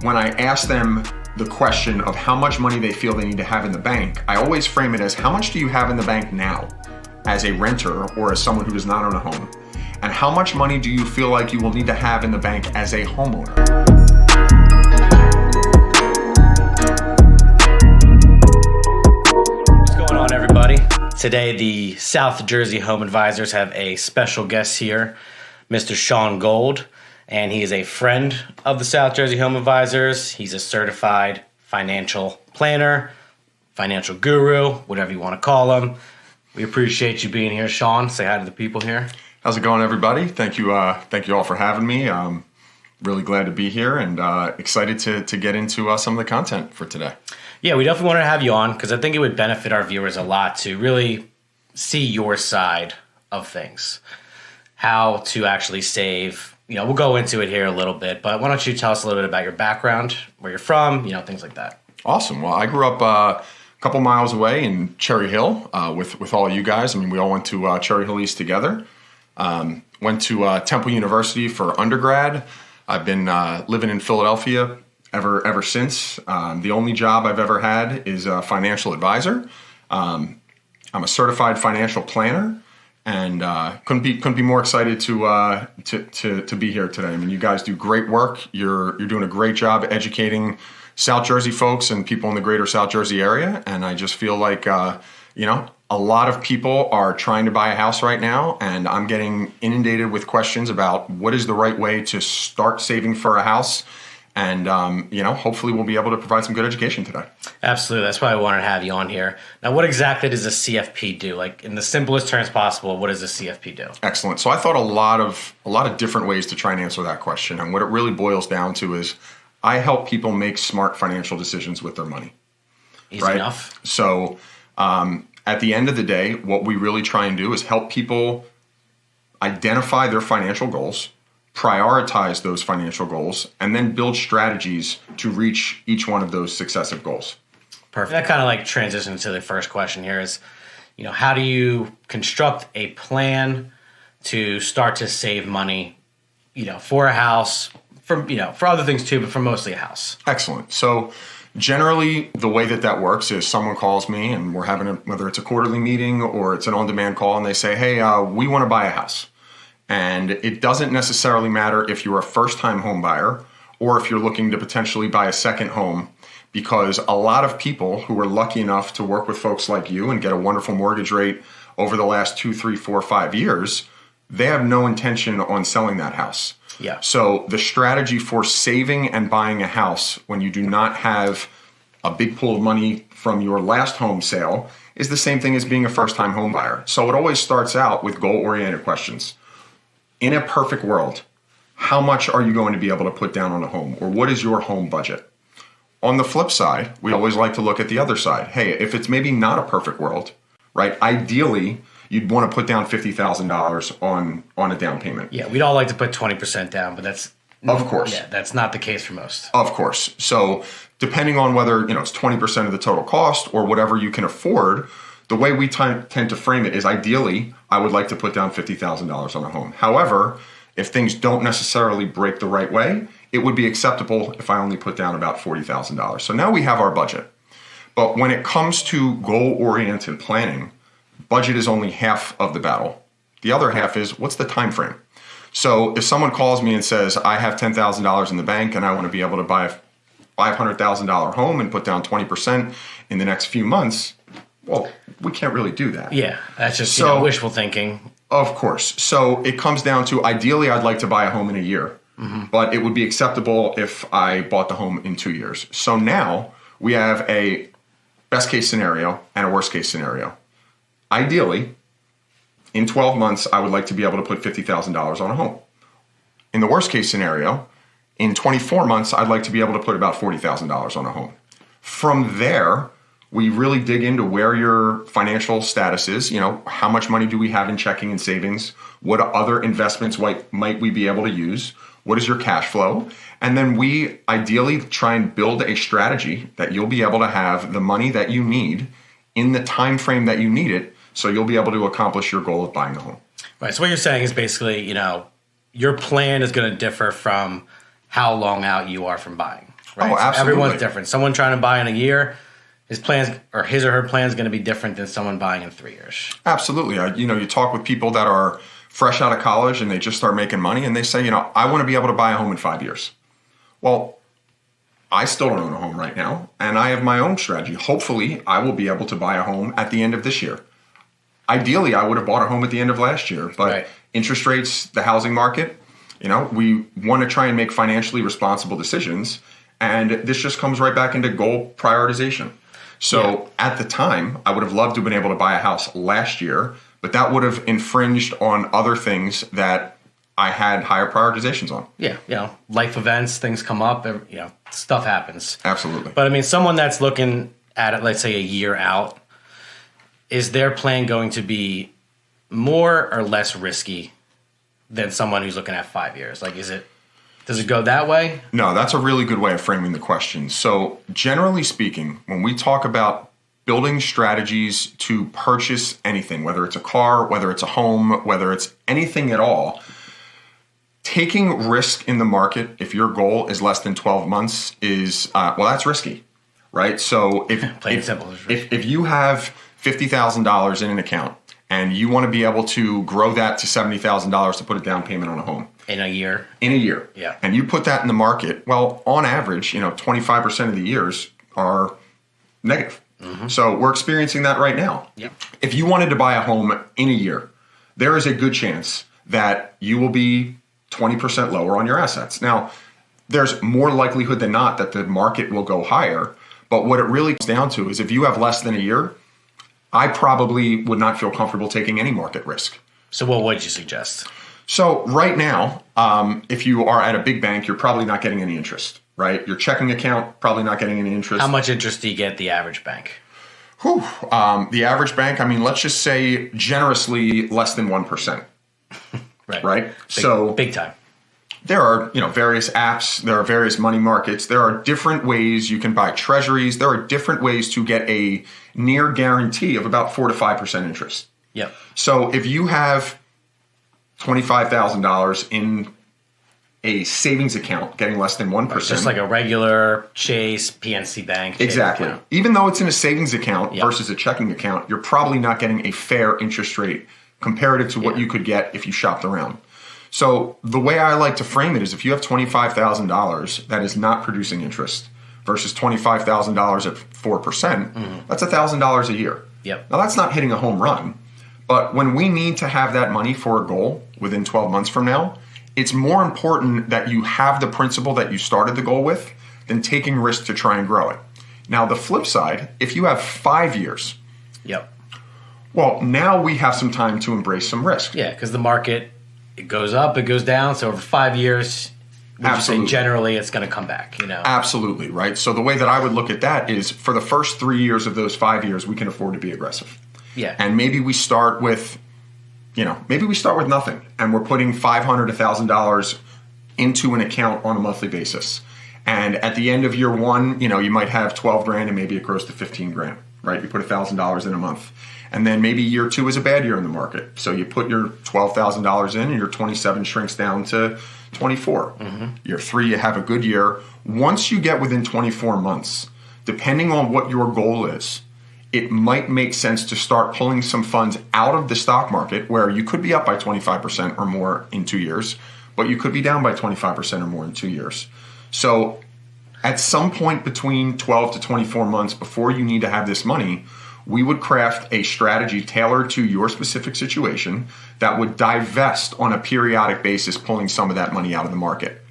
when I ask them the question of how much money they feel they need to have in the bank, I always frame it as how much do you have in the bank now as a renter or as someone who does not own a home? And how much money do you feel like you will need to have in the bank as a homeowner? What's going on, everybody? Today, the South Jersey Home Advisors have a special guest here, Mr. Sean Gold. And he is a friend of the South Jersey Home Advisors. He's a certified financial planner, financial guru, whatever you want to call him. We appreciate you being here, Sean. Say hi to the people here. How's it going, everybody? Thank you all for having me. Really glad to be here and excited to get into some of the content for today. Yeah, we definitely wanted to have you on because I think it would benefit our viewers a lot to really see your side of things, how to actually save. You know, we'll go into it here a little bit, but why don't you tell us a little bit about your background, where you're from, things like that. Awesome. Well, I grew up a couple miles away in Cherry Hill with all you guys. I mean, we all went to Cherry Hill East together. Went to Temple University for undergrad. I've been living in Philadelphia ever since. The only job I've ever had is a financial advisor. I'm a certified financial planner. And couldn't be more excited to be here today. I mean, you guys do great work. You're doing a great job educating South Jersey folks and people in the greater South Jersey area. And I just feel like a lot of people are trying to buy a house right now, and I'm getting inundated with questions about what is the right way to start saving for a house. And, hopefully we'll be able to provide some good education today. Absolutely. That's why I wanted to have you on here. Now, what exactly does a CFP do? Like, in the simplest terms possible, what does a CFP do? Excellent. So I thought a lot of different ways to try and answer that question. And what it really boils down to is I help people make smart financial decisions with their money. Easy enough. So at the end of the day, what we really try and do is help people identify their financial goals, prioritize those financial goals, and then build strategies to reach each one of those successive goals. Perfect. That kind of like transitions to the first question here is, how do you construct a plan to start to save money, for a house, for other things too, but for mostly a house? Excellent. So generally, the way that works is someone calls me and we're having whether it's a quarterly meeting or it's an on-demand call, and they say, hey, we want to buy a house. And it doesn't necessarily matter if you're a first-time home buyer or if you're looking to potentially buy a second home, because a lot of people who are lucky enough to work with folks like you and get a wonderful mortgage rate over the last 2, 3, 4, 5 years, they have no intention on selling that house. Yeah. So the strategy for saving and buying a house when you do not have a big pool of money from your last home sale is the same thing as being a first-time home buyer. So it always starts out with goal-oriented questions. In a perfect world, how much are you going to be able to put down on a home, or what is your home budget? On the flip side, we always like to look at the other side. Hey, if it's maybe not a perfect world, right? Ideally, you'd want to put down $50,000 on a down payment. Yeah, we'd all like to put 20% down, but that's of course. Yeah, that's not the case for most. Of course. So depending on whether it's 20% of the total cost or whatever you can afford, the way we tend to frame it is ideally, I would like to put down $50,000 on a home. However, if things don't necessarily break the right way, it would be acceptable if I only put down about $40,000. So now we have our budget. But when it comes to goal-oriented planning, budget is only half of the battle. The other half is, what's the time frame? So if someone calls me and says, I have $10,000 in the bank and I want to be able to buy a $500,000 home and put down 20% in the next few months, well, we can't really do that. Yeah, that's just wishful thinking. Of course. So it comes down to, ideally, I'd like to buy a home in a year, but it would be acceptable if I bought the home in 2 years. So now we have a best case scenario and a worst case scenario. Ideally, in 12 months, I would like to be able to put $50,000 on a home. In the worst case scenario, in 24 months, I'd like to be able to put about $40,000 on a home. From there, we really dig into where your financial status is. How much money do we have in checking and savings? What other investments might we be able to use? What is your cash flow? And then we ideally try and build a strategy that you'll be able to have the money that you need in the time frame that you need it, so you'll be able to accomplish your goal of buying a home. Right. So what you're saying is basically, your plan is going to differ from how long out you are from buying. Right? Oh, absolutely. Everyone's different. Someone trying to buy in a year, his or her plan is going to be different than someone buying in 3 years. Absolutely. You talk with people that are fresh out of college and they just start making money and they say, I want to be able to buy a home in 5 years. Well, I still don't own a home right now, and I have my own strategy. Hopefully, I will be able to buy a home at the end of this year. Ideally, I would have bought a home at the end of last year, but interest rates, the housing market, we want to try and make financially responsible decisions, and this just comes right back into goal prioritization. So at the time, I would have loved to have been able to buy a house last year, but that would have infringed on other things that I had higher prioritizations on. Yeah, life events, things come up, stuff happens. Absolutely. But I mean, someone that's looking at it, let's say a year out, is their plan going to be more or less risky than someone who's looking at 5 years? Like, does it go that way? No, that's a really good way of framing the question. So generally speaking, when we talk about building strategies to purchase anything, whether it's a car, whether it's a home, whether it's anything at all, taking risk in the market, if your goal is less than 12 months, is, that's risky, right? So if you have $50,000 in an account and you want to be able to grow that to $70,000 to put a down payment on a home. In a year. Yeah. And you put that in the market, well, on average, 25% of the years are negative. Mm-hmm. So we're experiencing that right now. Yep. If you wanted to buy a home in a year, there is a good chance that you will be 20% lower on your assets. Now, there's more likelihood than not that the market will go higher. But what it really comes down to is if you have less than a year, I probably would not feel comfortable taking any market risk. So what would you suggest? So right now, if you are at a big bank, you're probably not getting any interest, right? Your checking account, probably not getting any interest. How much interest do you get at the average bank? The average bank, let's just say generously less than 1%. Right? Big time. There are, various apps, there are various money markets, there are different ways you can buy treasuries, there are different ways to get a near guarantee of about 4 to 5% interest. Yep. So if you have $25,000 in a savings account getting less than 1%. Just like a regular Chase, PNC Bank. Exactly. Even though it's in a savings account versus a checking account, you're probably not getting a fair interest rate comparative to what you could get if you shopped around. So the way I like to frame it is if you have $25,000 that is not producing interest versus $25,000 at 4%, that's $1,000 a year. Yep. Now that's not hitting a home run, but when we need to have that money for a goal within 12 months from now, it's more important that you have the principle that you started the goal with than taking risk to try and grow it. Now the flip side, if you have 5 years, well, now we have some time to embrace some risk. Yeah, because the market, it goes up, it goes down. So over 5 years, would you say generally it's going to come back, Absolutely, right? So the way that I would look at that is for the first 3 years of those 5 years, we can afford to be aggressive. Yeah. And maybe we start with, nothing. And we're putting $500 to $1,000 into an account on a monthly basis. And at the end of year one, you might have 12 grand and maybe it grows to 15 grand, right? You put $1,000 in a month. And then maybe year two is a bad year in the market. So you put your $12,000 in and your 27 shrinks down to 24. Year three, you have a good year. Once you get within 24 months, depending on what your goal is, it might make sense to start pulling some funds out of the stock market where you could be up by 25% or more in 2 years, but you could be down by 25% or more in 2 years. So at some point between 12 to 24 months before you need to have this money, we would craft a strategy tailored to your specific situation that would divest on a periodic basis, pulling some of that money out of the market.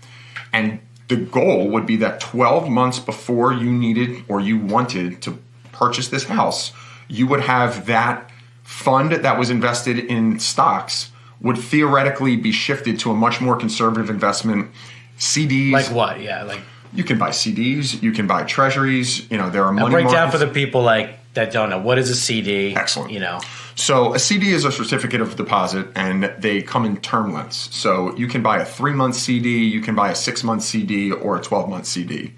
And the goal would be that 12 months before you needed or you wanted to purchase this house, you would have that fund that was invested in stocks would theoretically be shifted to a much more conservative investment. CDs. Like what? Yeah, you can buy CDs, you can buy treasuries, there are money markets. Break down for the people that don't know. What is a CD? Excellent. So a CD is a certificate of deposit, and they come in term lengths. So you can buy a 3-month CD, you can buy a 6-month CD, or a 12-month CD.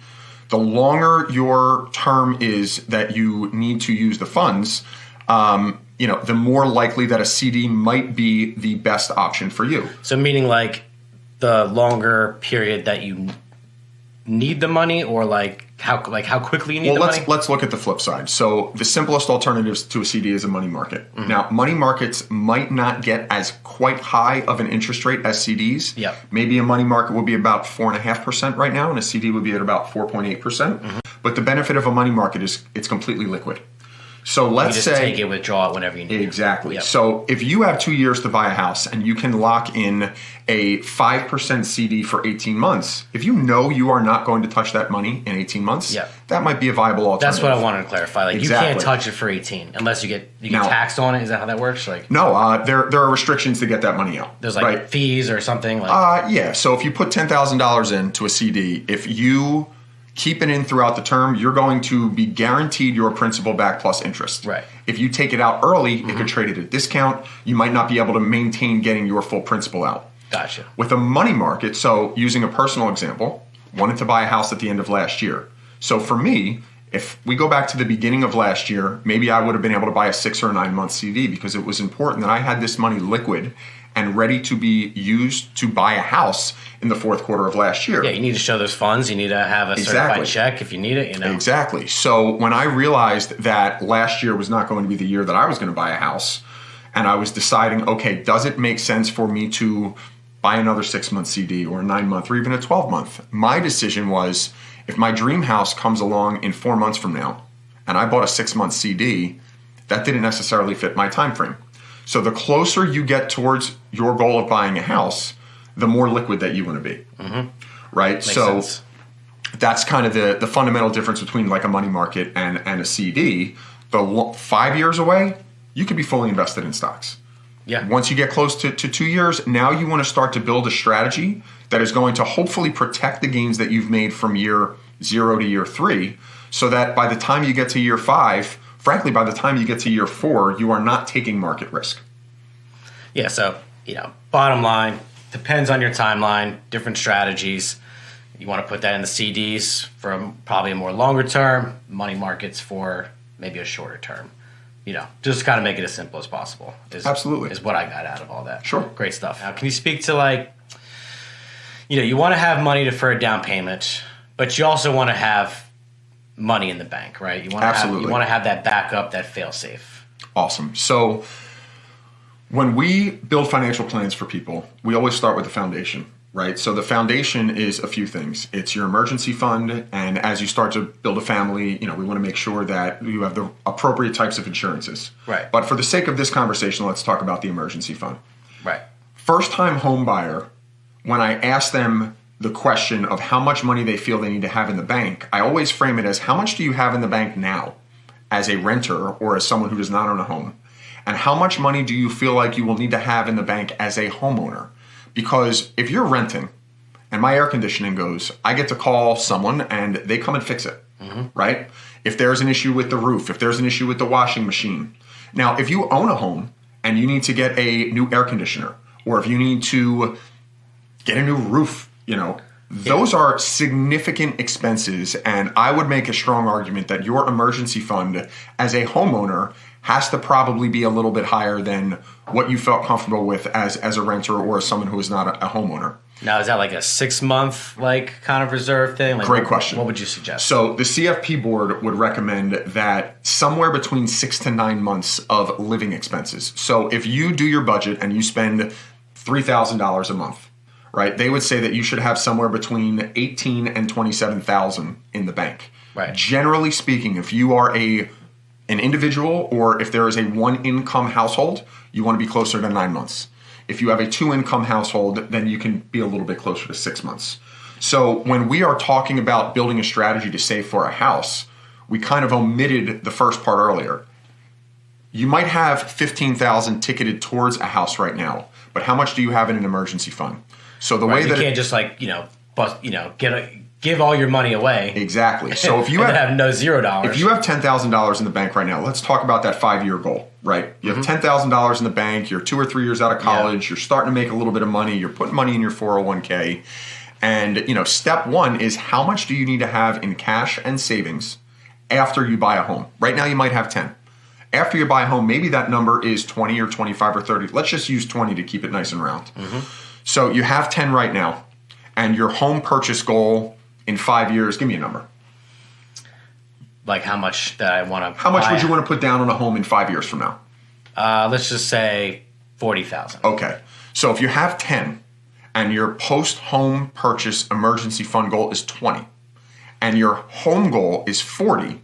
The longer your term is that you need to use the funds, the more likely that a CD might be the best option for you. So meaning the longer period that need the money, or how quickly you need the money? Let's look at the flip side. So the simplest alternatives to a CD is a money market. Mm-hmm. Now, money markets might not get as quite high of an interest rate as CDs. Yep. Maybe a money market will be about 4.5% right now, and a CD would be at about 4.8%. Mm-hmm. But the benefit of a money market is it's completely liquid. So let's you just take it, withdraw it whenever you need. Exactly. Yep. So if you have 2 years to buy a house and you can lock in a 5% CD for 18 months, if you know you are not going to touch that money in 18 months, yep. that might be a viable alternative. That's what I wanted to clarify. Exactly. You can't touch it for 18 unless you get taxed on it. Is that how that works? No, there are restrictions to get that money out. There's fees or something? Yeah. So if you put $10,000 into a CD, if you keep it in throughout the term, you're going to be guaranteed your principal back plus interest. Right. If you take it out early, it could trade at a discount. You might not be able to maintain getting your full principal out. Gotcha. With a money market, so using a personal example, wanted to buy a house at the end of last year. So for me, if we go back to the beginning of last year, maybe I would have been able to buy a 6 or 9 month CD because it was important that I had this money liquid and ready to be used to buy a house in the fourth quarter of last year. Yeah, you need to show those funds. You need to have a certified check if you need it. Exactly. So when I realized that last year was not going to be the year that I was going to buy a house, and I was deciding, okay, does it make sense for me to buy another 6-month CD or a 9-month or even a 12-month? My decision was, if my dream house comes along in 4 months from now, and I bought a 6-month CD, that didn't necessarily fit my time frame. So the closer you get towards your goal of buying a house, the more liquid that you want to be, right? Makes sense. That's kind of the fundamental difference between a money market and a CD. 5 years away, you could be fully invested in stocks. Yeah. Once you get close to 2 years, now you want to start to build a strategy that is going to hopefully protect the gains that you've made from year 0 to year 3, so that by the time you get to year 5, frankly, by the time you get to year 4, you are not taking market risk. Yeah, so, bottom line, depends on your timeline, different strategies. You want to put that in the CDs for probably a more longer term, money markets for maybe a shorter term. Just kind of make it as simple as possible. Absolutely. Is what I got out of all that. Sure. Great stuff. Now, can you speak to you want to have money for a down payment, but you also want to have money in the bank, right? You want to have that backup, that fail safe. Awesome. So when we build financial plans for people, we always start with the foundation, right? So the foundation is a few things. It's your emergency fund, and as you start to build a family, we want to make sure that you have the appropriate types of insurances. Right. But for the sake of this conversation, let's talk about the emergency fund. Right. First-time home buyer, when I ask them the question of how much money they feel they need to have in the bank, I always frame it as, how much do you have in the bank now as a renter or as someone who does not own a home? And how much money do you feel like you will need to have in the bank as a homeowner? Because if you're renting and my air conditioning goes, I get to call someone and they come and fix it, right? If there's an issue with the roof, if there's an issue with the washing machine. Now, if you own a home and you need to get a new air conditioner, or if you need to get a new roof, those are significant expenses, and I would make a strong argument that your emergency fund as a homeowner has to probably be a little bit higher than what you felt comfortable with as a renter or as someone who is not a homeowner. Now, is that a 6-month kind of reserve thing? Great question. What would you suggest? So the CFP board would recommend that somewhere between 6 to 9 months of living expenses. So if you do your budget and you spend $3,000 a month, right, they would say that you should have somewhere between $18,000 and $27,000 in the bank. Right. Generally speaking, if you are an individual or if there is a one-income household, you want to be closer to 9 months. If you have a 2-income household, then you can be a little bit closer to 6 months. So when we are talking about building a strategy to save for a house, we kind of omitted the first part earlier. You might have $15,000 ticketed towards a house right now, but how much do you have in an emergency fund? So the way that you can't just give all your money away. Exactly. So if you have no $0, if you have $10,000 in the bank right now, let's talk about that 5-year goal, right? You have $10,000 in the bank. You're 2 or 3 years out of college. You're starting to make a little bit of money. You're putting money in your 401k, and step 1 is how much do you need to have in cash and savings after you buy a home? Right now, you might have 10. After you buy a home, maybe that number is 20 or 25 or 30. Let's just use 20 to keep it nice and round. So you have 10 right now, and your home purchase goal in 5 years, give me a number. Like how much that I want to. How much would you want to put down on a home in 5 years from now? Let's just say 40,000. Okay. So if you have 10 and your post-home purchase emergency fund goal is 20 and your home goal is 40,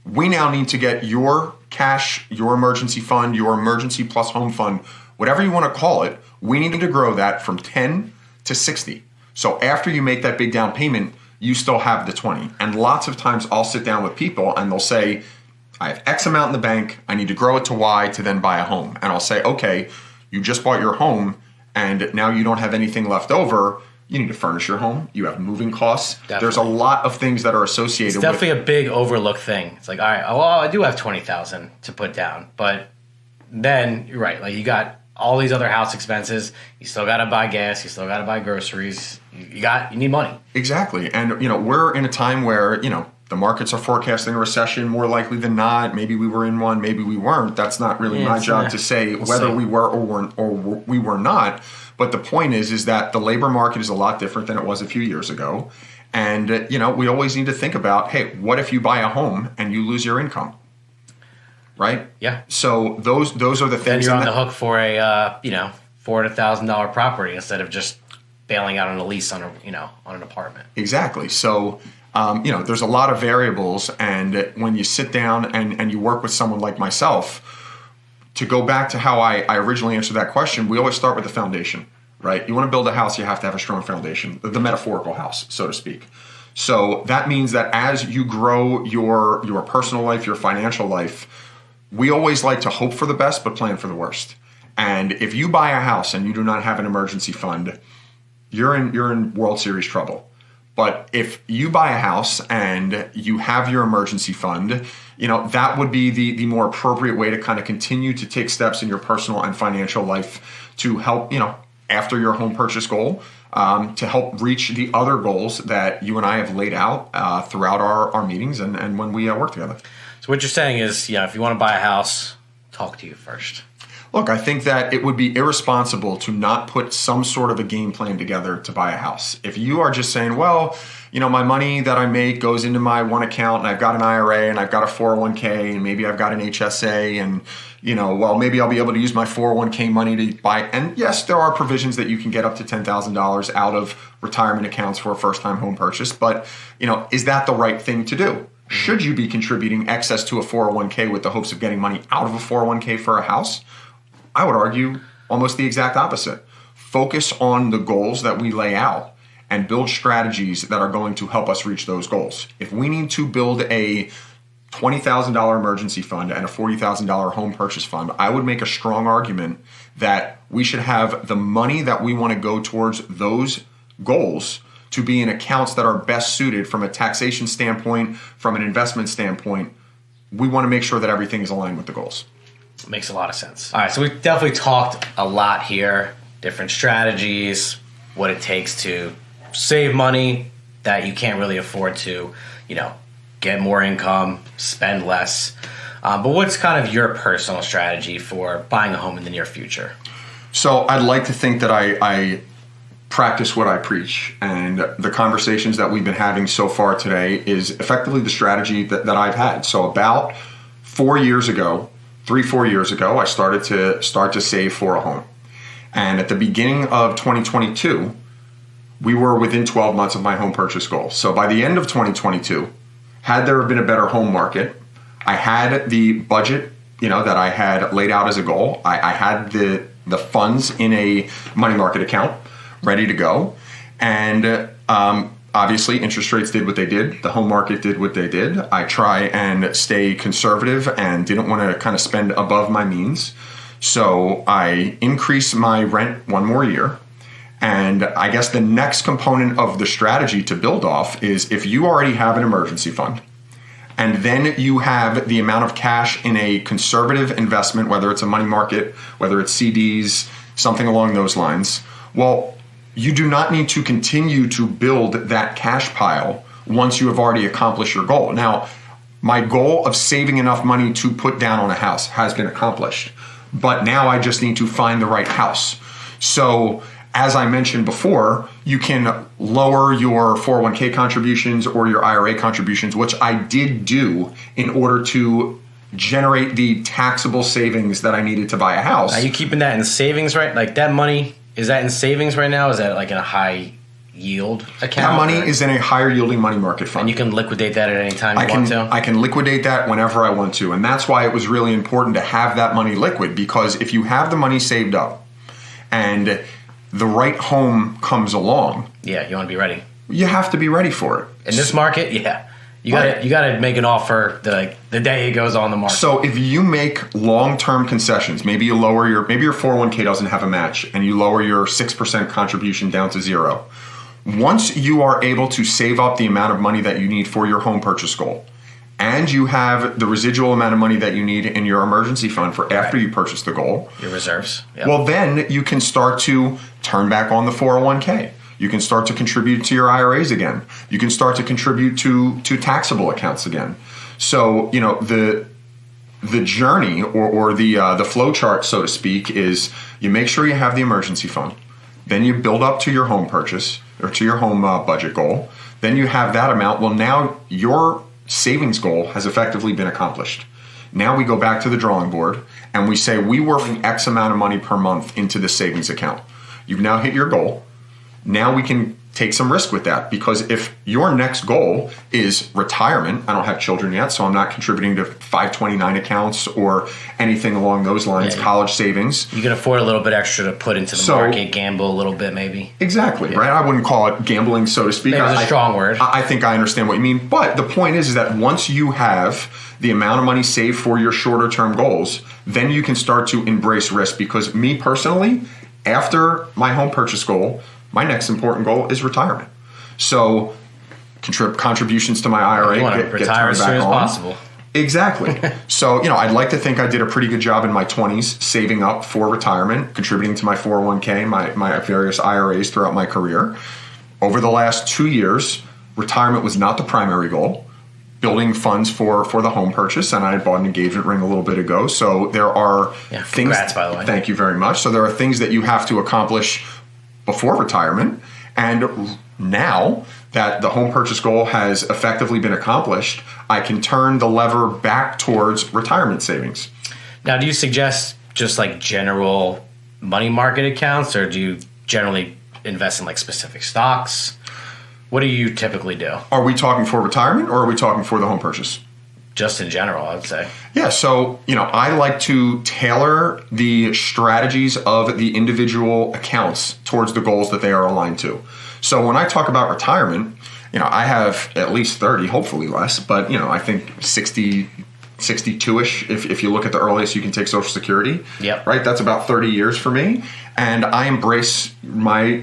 we now need to get your cash, your emergency fund, your emergency plus home fund, whatever you want to call it, we need to grow that from 10 to 60. So after you make that big down payment, you still have the 20. And lots of times I'll sit down with people and they'll say, I have X amount in the bank, I need to grow it to Y to then buy a home. And I'll say, okay, you just bought your home and now you don't have anything left over. You need to furnish your home. You have moving costs. Definitely. There's a lot of things that are associated with it. It's definitely a big overlooked thing. It's like, all right, well, I do have 20,000 to put down. But then you're right. Like you got all these other house expenses. You still got to buy gas. You still got to buy groceries. You need money. Exactly. And, we're in a time where, the markets are forecasting a recession more likely than not. Maybe we were in one, maybe we weren't. That's not really my job to say whether we were or we were not. But the point is that the labor market is a lot different than it was a few years ago. And, we always need to think about, hey, what if you buy a home and you lose your income? Right? Yeah. So those are the things. Then you're on the hook for a, $400,000 property instead of just bailing out on a lease on an apartment. Exactly. So, there's a lot of variables. And when you sit down and you work with someone like myself, to go back to how I originally answered that question, we always start with the foundation, right? You want to build a house, you have to have a strong foundation, the metaphorical house, so to speak. So that means that as you grow your personal life, your financial life, we always like to hope for the best, but plan for the worst. And if you buy a house and you do not have an emergency fund, you're in World Series trouble. But if you buy a house and you have your emergency fund, that would be the more appropriate way to kind of continue to take steps in your personal and financial life to help, after your home purchase goal, to help reach the other goals that you and I have laid out throughout our meetings and when we work together. So what you're saying is, if you want to buy a house, talk to you first. Look, I think that it would be irresponsible to not put some sort of a game plan together to buy a house. If you are just saying, well, my money that I make goes into my one account and I've got an IRA and I've got a 401k and maybe I've got an HSA and, maybe I'll be able to use my 401k money to buy. And yes, there are provisions that you can get up to $10,000 out of retirement accounts for a first-time home purchase. But, is that the right thing to do? Should you be contributing excess to a 401k with the hopes of getting money out of a 401k for a house? I would argue almost the exact opposite. Focus on the goals that we lay out and build strategies that are going to help us reach those goals. If we need to build a $20,000 emergency fund and a $40,000 home purchase fund, I would make a strong argument that we should have the money that we want to go towards those goals to be in accounts that are best suited from a taxation standpoint, from an investment standpoint. We want to make sure that everything is aligned with the goals. Makes a lot of sense. All right, so we've definitely talked a lot here, different strategies, what it takes to save money that you can't really afford to, get more income, spend less. But what's kind of your personal strategy for buying a home in the near future? So I'd like to think that I practice what I preach. And the conversations that we've been having so far today is effectively the strategy that I've had. So about 4 years ago, 3-4 years ago, I started to save for a home. And at the beginning of 2022, we were within 12 months of my home purchase goal. So by the end of 2022, had there been a better home market, I had the budget, that I had laid out as a goal. I had the funds in a money market account ready to go. And obviously, interest rates did what they did. The home market did what they did. I try and stay conservative and didn't want to kind of spend above my means. So I increased my rent one more year. And I guess the next component of the strategy to build off is if you already have an emergency fund and then you have the amount of cash in a conservative investment, whether it's a money market, whether it's CDs, something along those lines, well, you do not need to continue to build that cash pile once you have already accomplished your goal. Now, my goal of saving enough money to put down on a house has been accomplished, but now I just need to find the right house. So as I mentioned before, you can lower your 401k contributions or your IRA contributions, which I did do in order to generate the taxable savings that I needed to buy a house. Are you keeping that in savings, right? Like that money, is that in savings right now? Is that like in a high yield account? That money is in a higher yielding money market fund. And you can liquidate that at any time you want to? I can liquidate that whenever I want to. And that's why it was really important to have that money liquid, because if you have the money saved up and the right home comes along, yeah, you want to be ready. You have to be ready for it. In this market, yeah. You got to make an offer the day it goes on the market. So if you make long-term concessions, maybe you lower your 401k doesn't have a match and you lower your 6% contribution down to 0. Once you are able to save up the amount of money that you need for your home purchase goal, and you have the residual amount of money that you need in your emergency fund for after you purchase the goal, your reserves. Yep. Well, then you can start to turn back on the 401k. You can start to contribute to your IRAs again. You can start to contribute to taxable accounts again. So, the journey or the flow chart, so to speak, is you make sure you have the emergency fund. Then you build up to your home purchase or to your home budget goal. Then you have that amount. Well, now your savings goal has effectively been accomplished. Now we go back to the drawing board and we say we work X amount of money per month into the savings account. You've now hit your goal. Now we can take some risk with that, because if your next goal is retirement, I don't have children yet, so I'm not contributing to 529 accounts or anything along those lines, college savings. You can afford a little bit extra to put into the market, gamble a little bit maybe. Exactly, right? I wouldn't call it gambling, so to speak. Maybe it's a strong word. I think I understand what you mean. But the point is that once you have the amount of money saved for your shorter term goals, then you can start to embrace risk, because me personally, after my home purchase goal, my next important goal is retirement. So contributions to my IRA you want to retire as soon as possible. Exactly. So, I'd like to think I did a pretty good job in my 20s saving up for retirement, contributing to my 401k, my various IRAs throughout my career. Over the last 2 years, retirement was not the primary goal. Building funds for the home purchase, and I had bought an engagement ring a little bit ago. So there are things. Congrats, by the way. Thank you very much. So there are things that you have to accomplish before retirement, and now that the home purchase goal has effectively been accomplished, I can turn the lever back towards retirement savings. Now, do you suggest just like general money market accounts, or do you generally invest in like specific stocks? What do you typically do? Are we talking for retirement, or are we talking for the home purchase? Just in general, I would say. Yeah, so, I like to tailor the strategies of the individual accounts towards the goals that they are aligned to. So when I talk about retirement, I have at least 30, hopefully less, but, I think 60, 62-ish, if you look at the earliest you can take Social Security. Yep. Right? That's about 30 years for me. And I embrace my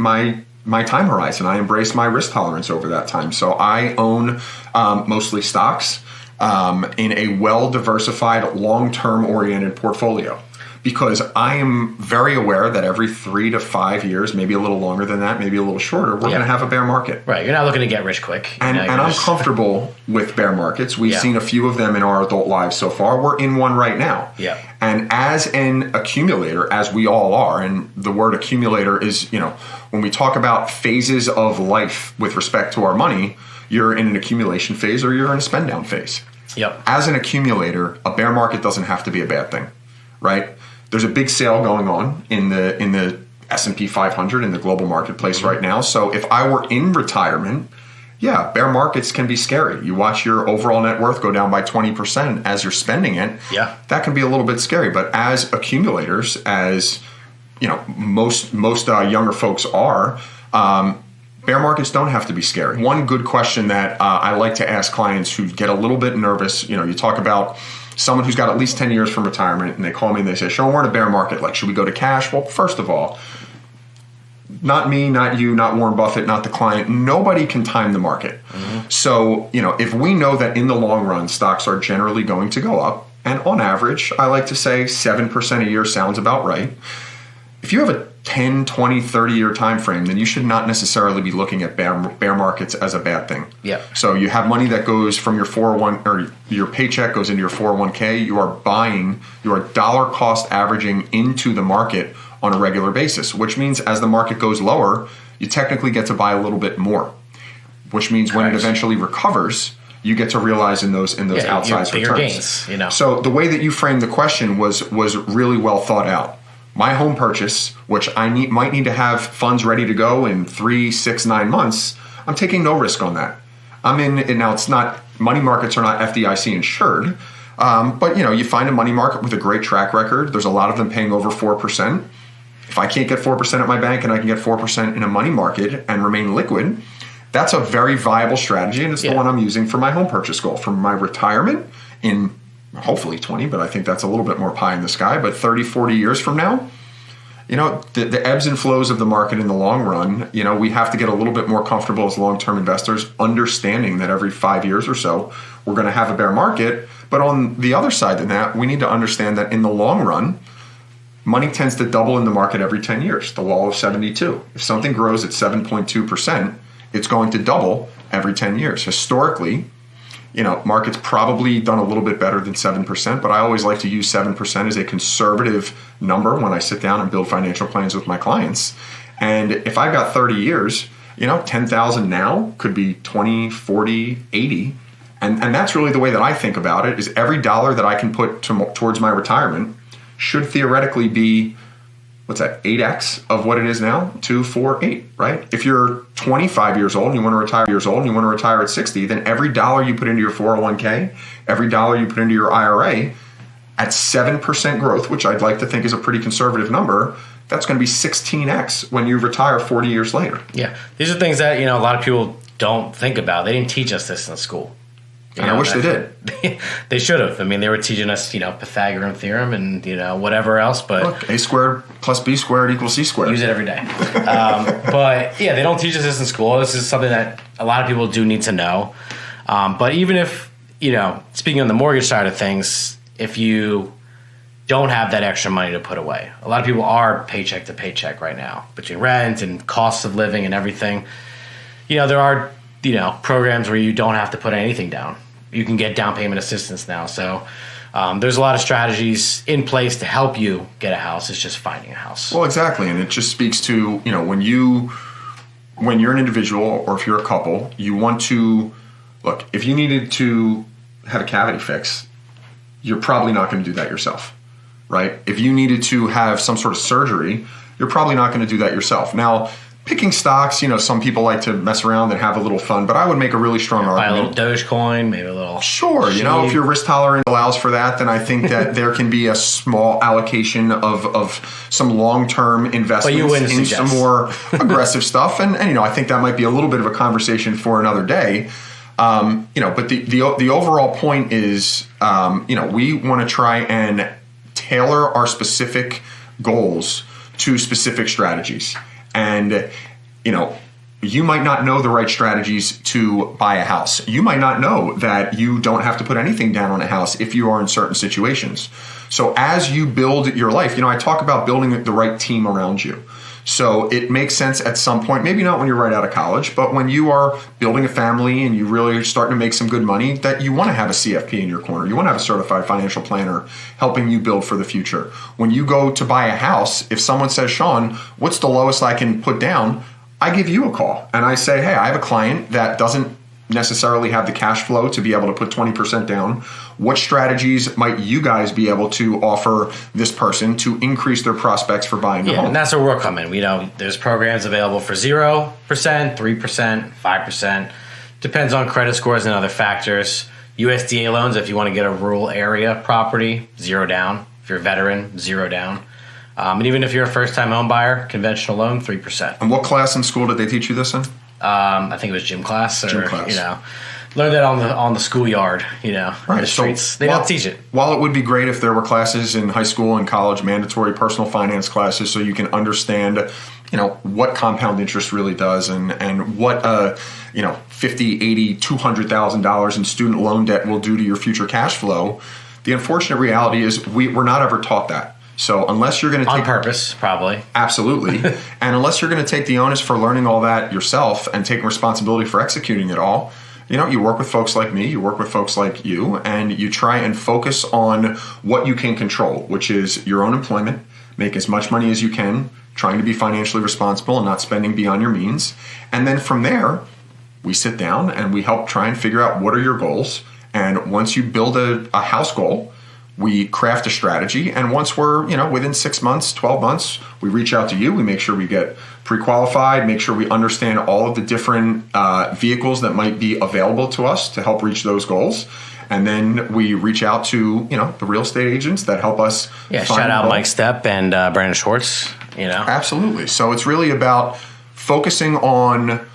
time horizon. I embrace my risk tolerance over that time. So I own mostly stocks. In a well-diversified, long-term oriented portfolio, because I am very aware that every 3 to 5 years, maybe a little longer than that, maybe a little shorter, we're going to have a bear market. Right. You're not looking to get rich quick. And I'm comfortable with bear markets. We've seen a few of them in our adult lives so far. We're in one right now. Yeah. And as an accumulator, as we all are, and the word accumulator is, when we talk about phases of life with respect to our money, you're in an accumulation phase or you're in a spend down phase. Yep. As an accumulator, a bear market doesn't have to be a bad thing, right? There's a big sale going on in the S&P 500 in the global marketplace right now. So if I were in retirement, bear markets can be scary. You watch your overall net worth go down by 20% as you're spending it. Yeah. That can be a little bit scary. But as accumulators, as most younger folks are, bear markets don't have to be scary. One good question that I like to ask clients who get a little bit nervous, you talk about someone who's got at least 10 years from retirement, and they call me and they say, Sean, we're in a bear market. Like, should we go to cash? Well, first of all, not me, not you, not Warren Buffett, not the client. Nobody can time the market. Mm-hmm. So, if we know that in the long run, stocks are generally going to go up, and on average, I like to say 7% a year sounds about right. If you have a 10, 20, 30-year time frame, then you should not necessarily be looking at bear markets as a bad thing. Yeah. So you have money that goes from your 401 or your paycheck goes into your 401k. You are dollar cost averaging into the market on a regular basis, which means as the market goes lower, you technically get to buy a little bit more, which means when it eventually recovers, you get to realize in those outsized returns. Gains, So the way that you framed the question was really well thought out. My home purchase, which I might need to have funds ready to go in 3, 6, 9 months, I'm taking no risk on that. I'm in, and now it's not, money markets are not FDIC insured, but you find a money market with a great track record. There's a lot of them paying over 4%. If I can't get 4% at my bank and I can get 4% in a money market and remain liquid, that's a very viable strategy, and it's the one I'm using for my home purchase goal. For my retirement in hopefully 20, but I think that's a little bit more pie in the sky, but 30, 40 years from now, the ebbs and flows of the market in the long run, we have to get a little bit more comfortable as long-term investors, understanding that every 5 years or so, we're going to have a bear market. But on the other side of that, we need to understand that in the long run, money tends to double in the market every 10 years, the law of 72. If something grows at 7.2%, it's going to double every 10 years. Historically, market's probably done a little bit better than 7%, but I always like to use 7% as a conservative number when I sit down and build financial plans with my clients. And if I've got 30 years, 10,000 now could be 20, 40, 80. And that's really the way that I think about it, is every dollar that I can put towards my retirement should theoretically be, 8x of what it is now? 2, 4, 8, right? If you're 25 years old and you want to retire at 60, then every dollar you put into your 401k, every dollar you put into your IRA at 7% growth, which I'd like to think is a pretty conservative number, that's going to be 16x when you retire 40 years later. Yeah. These are things that, a lot of people don't think about. They didn't teach us this in school. And I wish they did. They should have. I mean, they were teaching us, Pythagorean theorem and, whatever else. But look, A squared plus B squared equals C squared. Use it every day. But, they don't teach us this in school. This is something that a lot of people do need to know. But even if, speaking on the mortgage side of things, if you don't have that extra money to put away, a lot of people are paycheck to paycheck right now between rent and costs of living and everything. There are, programs where you don't have to put anything down. You can get down payment assistance now. So there's a lot of strategies in place to help you get a house. It's just finding a house. Well, exactly. And it just speaks to, when you're an individual or if you're a couple, you want to, look, if you needed to have a cavity fix, you're probably not going to do that yourself, right? If you needed to have some sort of surgery, you're probably not going to do that yourself. Now, picking stocks, some people like to mess around and have a little fun, but I would make a really strong argument. Buy a little Dogecoin, maybe a little. Sure, if your risk tolerance allows for that, then I think that there can be a small allocation of some long-term investments in some more aggressive stuff, and I think that might be a little bit of a conversation for another day. But the overall point is, we want to try and tailor our specific goals to specific strategies. And, you might not know the right strategies to buy a house. You might not know that you don't have to put anything down on a house if you are in certain situations. So as you build your life, I talk about building the right team around you. So it makes sense at some point, maybe not when you're right out of college, but when you are building a family and you really are starting to make some good money, that you want to have a CFP in your corner. You want to have a certified financial planner helping you build for the future. When you go to buy a house, if someone says, Sean, what's the lowest I can put down? I give you a call and I say, hey, I have a client that doesn't necessarily have the cash flow to be able to put 20% down. What strategies might you guys be able to offer this person to increase their prospects for buying a home? And that's where we're coming. There's programs available for 0%, 3%, 5%. Depends on credit scores and other factors. USDA loans, if you want to get a rural area property, 0 down. If you're a veteran, 0 down. And even if you're a first-time home buyer, conventional loan, 3%. And what class in school did they teach you this in? I think it was gym class. Learned that on the schoolyard, right. The streets. They don't teach it. While it would be great if there were classes in high school and college, mandatory personal finance classes, so you can understand, what compound interest really does and what, $50,000, $80,000, $200,000 in student loan debt will do to your future cash flow. The unfortunate reality is we're not ever taught that. So unless you're going to take... On purpose, probably. Absolutely. And unless you're going to take the onus for learning all that yourself and taking responsibility for executing it all, you work with folks like me, you work with folks like you, and you try and focus on what you can control, which is your own employment, make as much money as you can, trying to be financially responsible and not spending beyond your means. And then from there, we sit down and we help try and figure out what are your goals. And once you build a house goal, we craft a strategy. And once we're, within 6 months, 12 months, we reach out to you. We make sure we get pre-qualified, make sure we understand all of the different vehicles that might be available to us to help reach those goals. And then we reach out to, the real estate agents that help us. Yeah, shout out Mike Stepp and Brandon Schwartz, Absolutely. So it's really about focusing on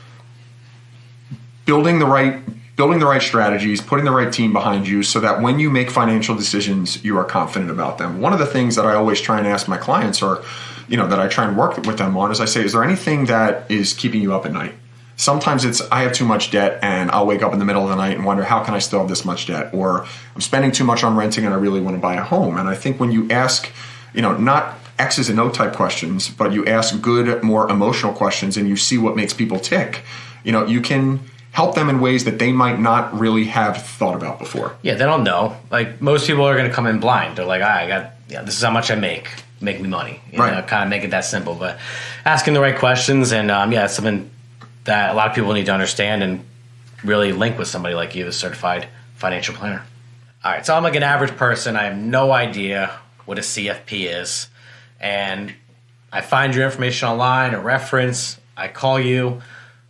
building the right strategies, putting the right team behind you so that when you make financial decisions, you are confident about them. One of the things that I always try and ask my clients or, that I try and work with them on is I say, is there anything that is keeping you up at night? Sometimes it's, I have too much debt and I'll wake up in the middle of the night and wonder, how can I still have this much debt? Or I'm spending too much on renting and I really want to buy a home. And I think when you ask, not X's and O type questions, but you ask good, more emotional questions and you see what makes people tick, you can help them in ways that they might not really have thought about before. Yeah, they don't know. Like, most people are going to come in blind. They're like, this is how much I make me money. Kind of make it that simple. But asking the right questions and, it's something that a lot of people need to understand and really link with somebody like you, the certified financial planner. All right, so I'm like an average person. I have no idea what a CFP is. And I find your information online, a reference, I call you.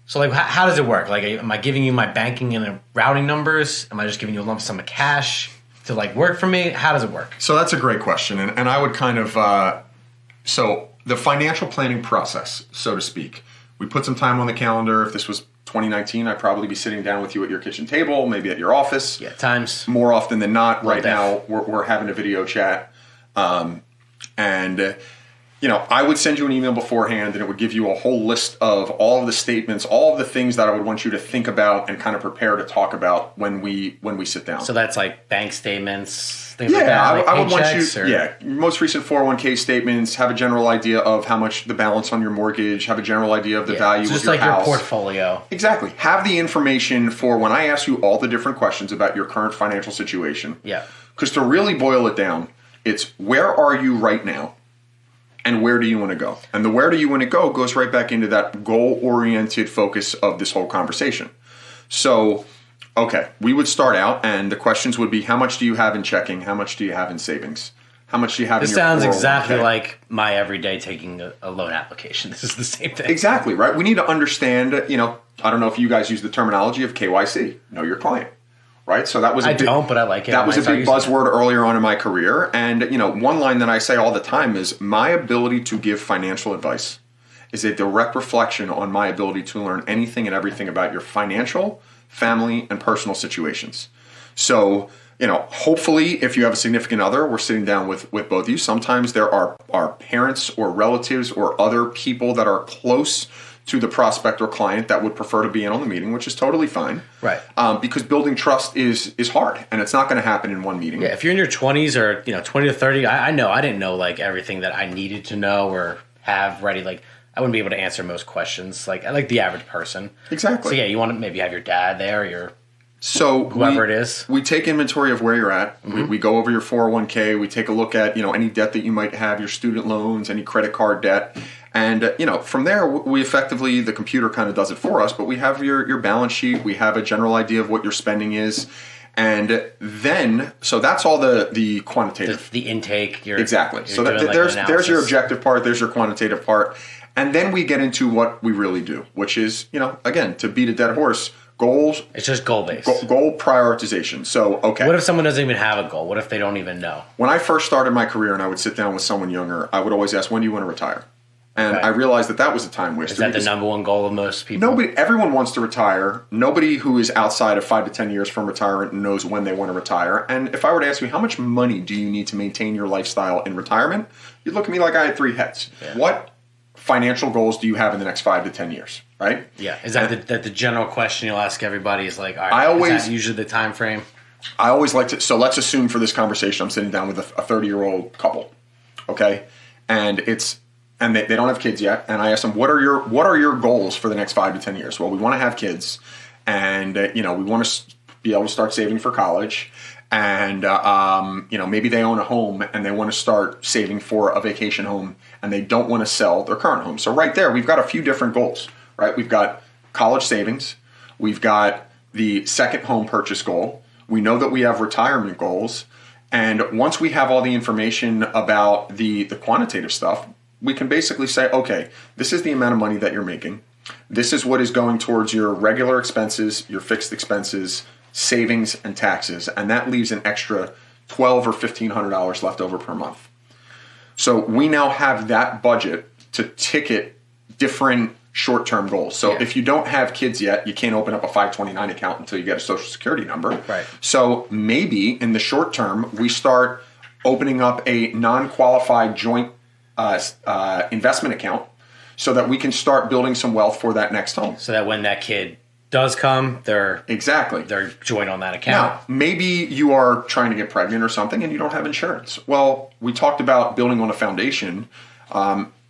So, like, how does it work? Like, am I giving you my banking and routing numbers? Am I just giving you a lump sum of cash to, work for me? How does it work? So that's a great question. And I would kind of, so the financial planning process, so to speak, we put some time on the calendar. If this was 2019, I'd probably be sitting down with you at your kitchen table, maybe at your office. Yeah, times. More often than not, right now, we're having a video chat. I would send you an email beforehand and it would give you a whole list of all of the statements, all of the things that I would want you to think about and kind of prepare to talk about when we sit down. So that's like bank statements, things like that? I would want you, most recent 401k statements, have a general idea of how much the balance on your mortgage, have a general idea of the value of your house. Just like your portfolio. Exactly. Have the information for when I ask you all the different questions about your current financial situation. Yeah. Because to really boil it down, it's where are you right now? And where do you want to go? And the where do you want to go goes right back into that goal-oriented focus of this whole conversation. So, okay, we would start out and the questions would be, how much do you have in checking? How much do you have in savings? How much do you have in your 401k? This sounds exactly like my everyday taking a loan application. This is the same thing. Exactly, right? We need to understand, I don't know if you guys use the terminology of KYC, know your client. Right? So that was don't, but I like it. That was a big buzzword earlier on in my career. And, one line that I say all the time is my ability to give financial advice is a direct reflection on my ability to learn anything and everything about your financial, family, and personal situations. So, hopefully if you have a significant other, we're sitting down with both of you. Sometimes there are parents or relatives or other people that are close to the prospect or client that would prefer to be in on the meeting, which is totally fine. Right. Because building trust is hard, and it's not going to happen in one meeting. Yeah, if you're in your 20s or 20 to 30, I didn't know everything that I needed to know or have ready. I wouldn't be able to answer most questions like the average person. Exactly. So yeah, you want to maybe have your dad there, or whoever it is. We take inventory of where you're at. Mm-hmm. We go over your 401k. We take a look at any debt that you might have, your student loans, any credit card debt. And, from there, we effectively, the computer kind of does it for us, but we have your balance sheet. We have a general idea of what your spending is. And then, so that's all the quantitative. The intake. Exactly. So there's your objective part. There's your quantitative part. And then we get into what we really do, which is, again, to beat a dead horse, goals. It's just goal-based. Goal prioritization. So, okay. What if someone doesn't even have a goal? What if they don't even know? When I first started my career and I would sit down with someone younger, I would always ask, when do you want to retire? And I realized that was a time waster. Is that the number one goal of most people? Everyone wants to retire. Nobody who is outside of 5 to 10 years from retirement knows when they want to retire. And if I were to ask you, how much money do you need to maintain your lifestyle in retirement? You'd look at me like I had three heads. Yeah. What financial goals do you have in the next 5 to 10 years? Right? Yeah. Is that the general question you'll ask everybody is like, all right, is that usually the time frame? I always like to, so let's assume for this conversation, I'm sitting down with a 30-year-old couple. Okay. And they don't have kids yet. And I asked them, what are your goals for the next 5 to 10 years? Well, we want to have kids and, we want to be able to start saving for college. and maybe they own a home and they want to start saving for a vacation home and they don't want to sell their current home. So right there, we've got a few different goals, right? We've got college savings. We've got the second home purchase goal. We know that we have retirement goals. And once we have all the information about the quantitative stuff, we can basically say, okay, this is the amount of money that you're making. This is what is going towards your regular expenses, your fixed expenses, savings, and taxes. And that leaves an extra $1,200 or $1,500 left over per month. So we now have that budget to ticket different short-term goals. So if you don't have kids yet, you can't open up a 529 account until you get a Social Security number. Right. So maybe in the short term, we start opening up a non-qualified joint investment account so that we can start building some wealth for that next home. So that when that kid does come, they're joint on that account. Now, maybe you are trying to get pregnant or something and you don't have insurance. Well, we talked about building on a foundation.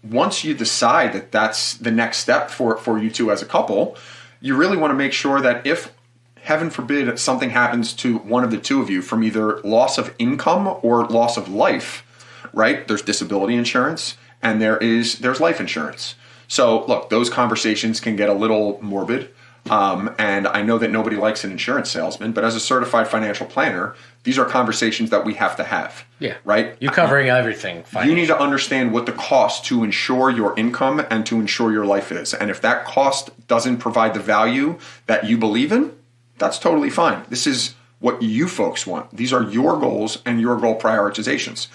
Once you decide that that's the next step for you two as a couple, you really want to make sure that if, heaven forbid, something happens to one of the two of you from either loss of income or loss of life, right? There's disability insurance and there's life insurance. So look, those conversations can get a little morbid. And I know that nobody likes an insurance salesman, but as a certified financial planner, these are conversations that we have to have. Yeah. Right? You're covering everything. You need to understand what the cost to insure your income and to insure your life is. And if that cost doesn't provide the value that you believe in, that's totally fine. This is what you folks want. These are your goals and your goal prioritizations.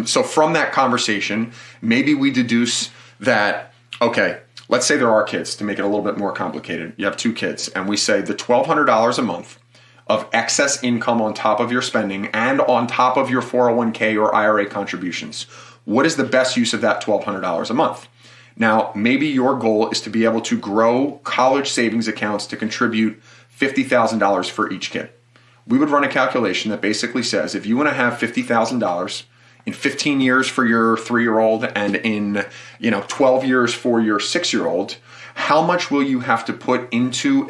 So from that conversation, maybe we deduce that, okay, let's say there are kids, to make it a little bit more complicated. You have two kids, and we say the $1,200 a month of excess income on top of your spending and on top of your 401k or IRA contributions. What is the best use of that $1,200 a month? Now, maybe your goal is to be able to grow college savings accounts to contribute $50,000 for each kid. We would run a calculation that basically says if you want to have $50,000 in 15 years for your 3-year-old and in 12 years for your 6-year-old, how much will you have to put into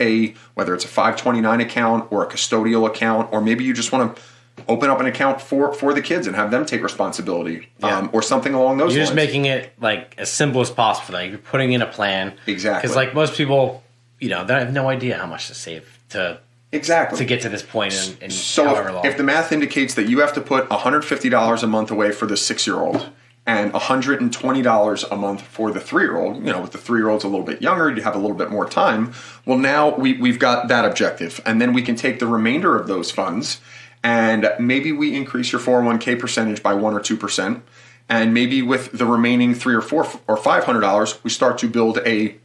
whether it's a 529 account or a custodial account, or maybe you just want to open up an account for the kids and have them take responsibility, or something along those lines. You're just making it like as simple as possible. Like you're putting in a plan. Exactly. Because like most people, they have no idea how much to save to get to this point in however long. If the math indicates that you have to put $150 a month away for the 6-year-old and $120 a month for the 3-year-old, with the 3-year-old's a little bit younger, you have a little bit more time. Well, now we've got that objective, and then we can take the remainder of those funds and maybe we increase your 401k percentage by 1 or 2%, and maybe with the remaining $300 or $400 or $500, we start to build a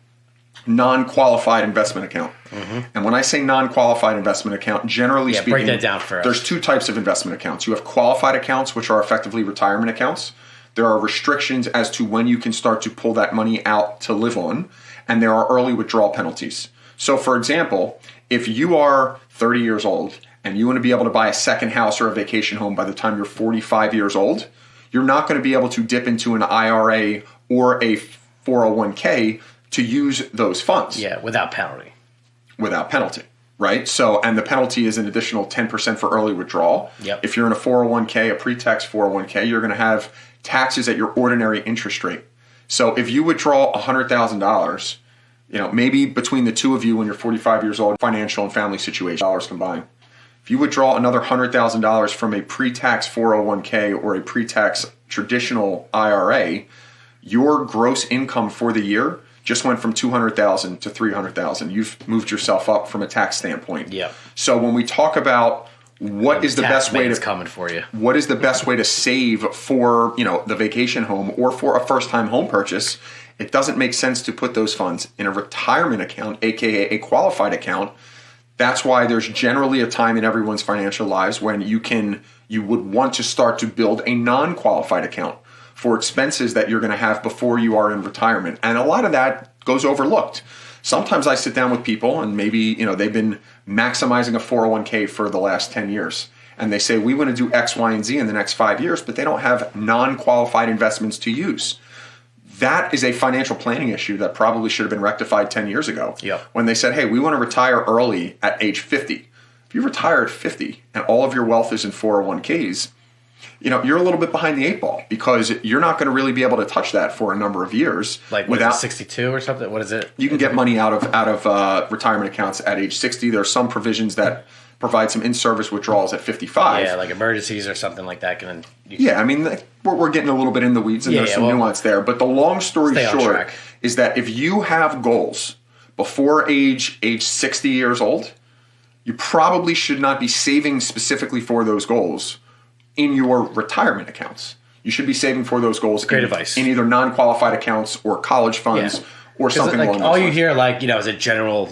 non-qualified investment account. Mm-hmm. And when I say non-qualified investment account, generally speaking, break that down for us. There's two types of investment accounts. You have qualified accounts, which are effectively retirement accounts. There are restrictions as to when you can start to pull that money out to live on, and there are early withdrawal penalties. So for example, if you are 30 years old and you want to be able to buy a second house or a vacation home by the time you're 45 years old, you're not going to be able to dip into an IRA or a 401k to use those funds. Yeah, without penalty. Without penalty, right? So, and the penalty is an additional 10% for early withdrawal. Yep. If you're in a 401k, a pre-tax 401k, you're going to have taxes at your ordinary interest rate. So if you withdraw $100,000, maybe between the two of you when you're 45 years old, financial and family situation, dollars combined. If you withdraw another $100,000 from a pre-tax 401k or a pre-tax traditional IRA, your gross income for the year just went from $200,000 to $300,000. You've moved yourself up from a tax standpoint. Yeah. So when we talk about what is the best way to coming for you, what is the best way to save for the vacation home or for a first-time home purchase, it doesn't make sense to put those funds in a retirement account, aka a qualified account. That's why there's generally a time in everyone's financial lives when you would want to start to build a non-qualified account for expenses that you're going to have before you are in retirement. And a lot of that goes overlooked. Sometimes I sit down with people and maybe, they've been maximizing a 401k for the last 10 years. And they say, we want to do X, Y, and Z in the next 5 years, but they don't have non-qualified investments to use. That is a financial planning issue that probably should have been rectified 10 years ago. Yep. When they said, hey, we want to retire early at age 50. If you retire at 50 and all of your wealth is in 401ks, you're a little bit behind the eight ball because you're not going to really be able to touch that for a number of years. Like without 62 or something? What is it? You can get money out of retirement accounts at age 60. There are some provisions that provide some in-service withdrawals at 55. Yeah, like emergencies or something like that. We're getting a little bit in the weeds and there's some nuance there. But the long story short is that if you have goals before age 60 years old, you probably should not be saving specifically for those goals in your retirement accounts. You should be saving for those goals in either non-qualified accounts or college funds or something along those lines. All you hear, as a general,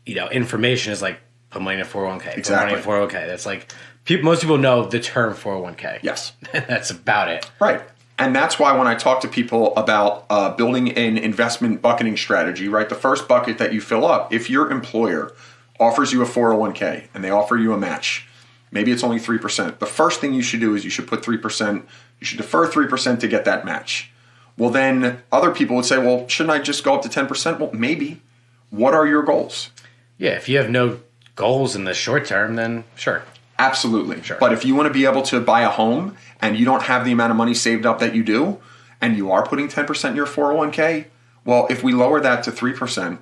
information is put money in a 401k. Exactly. Put money in a 401k. That's most people know the term 401k. Yes. That's about it. Right. And that's why when I talk to people about building an investment bucketing strategy, right, the first bucket that you fill up, if your employer offers you a 401k and they offer you a match, maybe it's only 3%. The first thing you should do is you should put 3%, you should defer 3% to get that match. Well, then other people would say, well, shouldn't I just go up to 10%? Well, maybe. What are your goals? Yeah, if you have no goals in the short term, then sure. Absolutely. Sure. But if you want to be able to buy a home and you don't have the amount of money saved up that you do, and you are putting 10% in your 401k, well, if we lower that to 3%,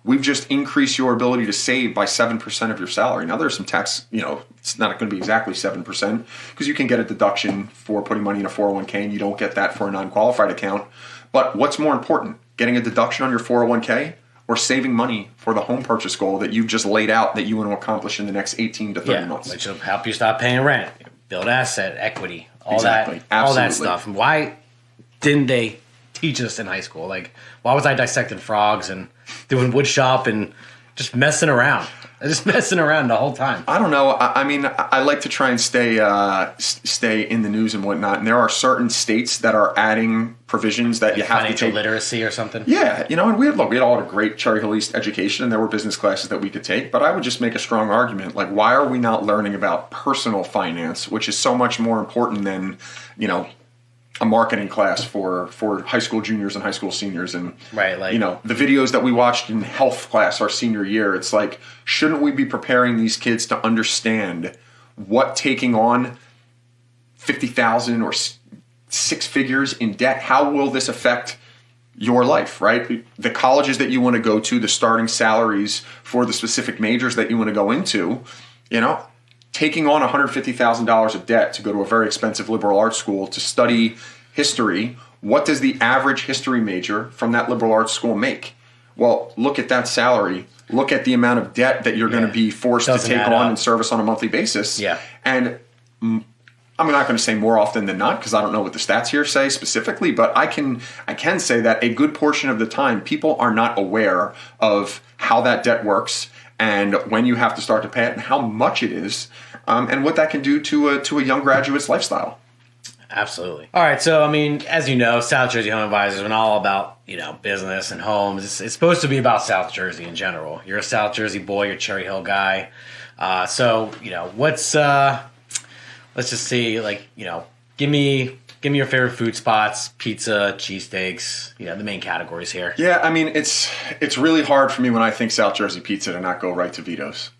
we've just increased your ability to save by 7% of your salary. Now, there's some tax, it's not going to be exactly 7% because you can get a deduction for putting money in a 401k and you don't get that for a non-qualified account. But what's more important, getting a deduction on your 401k or saving money for the home purchase goal that you've just laid out that you want to accomplish in the next 18 to 30 months? Which will help you stop paying rent, build asset, equity, all exactly. that, Absolutely. all that stuff. And why didn't they teach us in high school? Why was I dissecting frogs and doing wood shop and just messing around? Just messing around the whole time. I don't know. I like to try and stay in the news and whatnot. And there are certain states that are adding provisions that you have to take. Financial literacy or something? Yeah. And we had all a great Cherry Hill East education and there were business classes that we could take. But I would just make a strong argument. Why are we not learning about personal finance, which is so much more important than, a marketing class for high school juniors and high school seniors, and the videos that we watched in health class our senior year, it's shouldn't we be preparing these kids to understand what taking on 50,000 or six figures in debt, how will this affect your life, right? The colleges that you want to go to, the starting salaries for the specific majors that you want to go into, taking on $150,000 of debt to go to a very expensive liberal arts school to study history, what does the average history major from that liberal arts school make? Well, look at that salary. Look at the amount of debt that you're going to be forced to take on and service on a monthly basis. Yeah. And I'm not going to say more often than not because I don't know what the stats here say specifically, but I can say that a good portion of the time people are not aware of how that debt works and when you have to start to pay it and how much it is, and what that can do to a young graduate's lifestyle. Absolutely. All right. So, as you know, South Jersey Home Advisors are all about, business and homes. It's supposed to be about South Jersey in general. You're a South Jersey boy. You're a Cherry Hill guy. Let's just see, give me your favorite food spots, pizza, cheesesteaks, the main categories here. Yeah. It's really hard for me when I think South Jersey pizza to not go right to Vito's.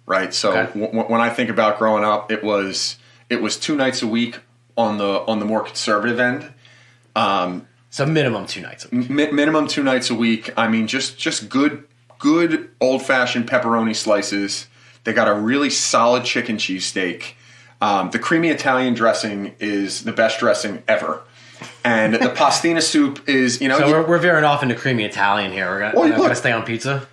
Right. So when I think about growing up, it was 2 nights a week on the more conservative end. So minimum 2 nights a week. Minimum 2 nights a week. Just good old fashioned pepperoni slices. They got a really solid chicken cheesesteak. The creamy Italian dressing is the best dressing ever. And the pastina soup is, So we're veering off into creamy Italian here. We're going to stay on pizza?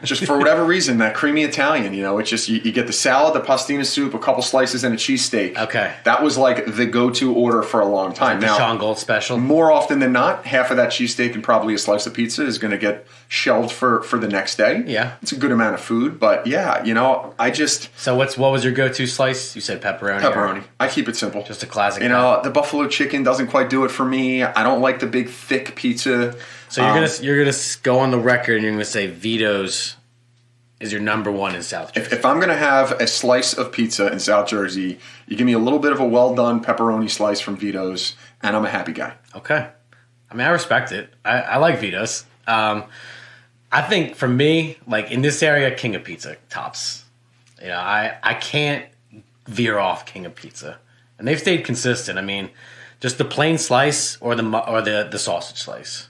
Just for whatever reason, that creamy Italian, it's just you get the salad, the pastina soup, a couple slices, and a cheesesteak. Okay. That was the go-to order for a long time. Now, Sean Gold special? More often than not, half of that cheesesteak and probably a slice of pizza is going to get shelved for the next day. Yeah. It's a good amount of food, but yeah, I just... So what was your go-to slice? You said pepperoni? Pepperoni. I keep it simple. Just a classic. The buffalo chicken doesn't quite do it for me. I don't like the big, thick pizza. So you're gonna go on the record and you're gonna say Vito's is your number one in South Jersey. If I'm gonna have a slice of pizza in South Jersey, you give me a little bit of a well done pepperoni slice from Vito's, and I'm a happy guy. Okay, I respect it. I like Vito's. I think for me, in this area, King of Pizza tops. You know, I can't veer off King of Pizza, and they've stayed consistent. I mean, just the plain slice or the sausage slice.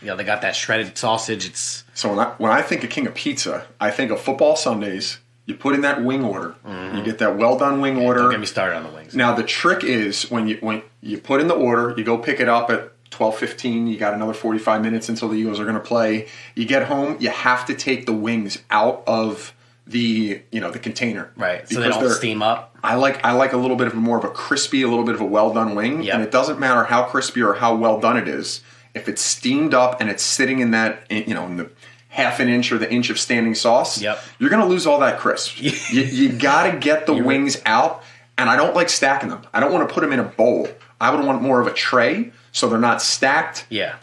You know, they got that shredded sausage. It's So when I think of King of Pizza, I think of football Sundays. You put in that wing order. You get that well done wing order. Don't get me started on the wings. Now the trick is when you put in the order, you go pick it up at 12:15. You got another 45 minutes until the Eagles are going to play. You get home, you have to take the wings out of the container, Right, so they don't steam up. I like a little bit of more of a crispy, a little bit of a well done wing, Yep. and it doesn't matter how crispy or how well done it is. If it's steamed up and it's sitting in that in the half an inch or the inch of standing sauce, Yep. you're going to lose all that crisp. you got to get the wings out, and I don't like stacking them. I don't want to put them in a bowl. I would want more of a tray so they're not stacked. Yeah.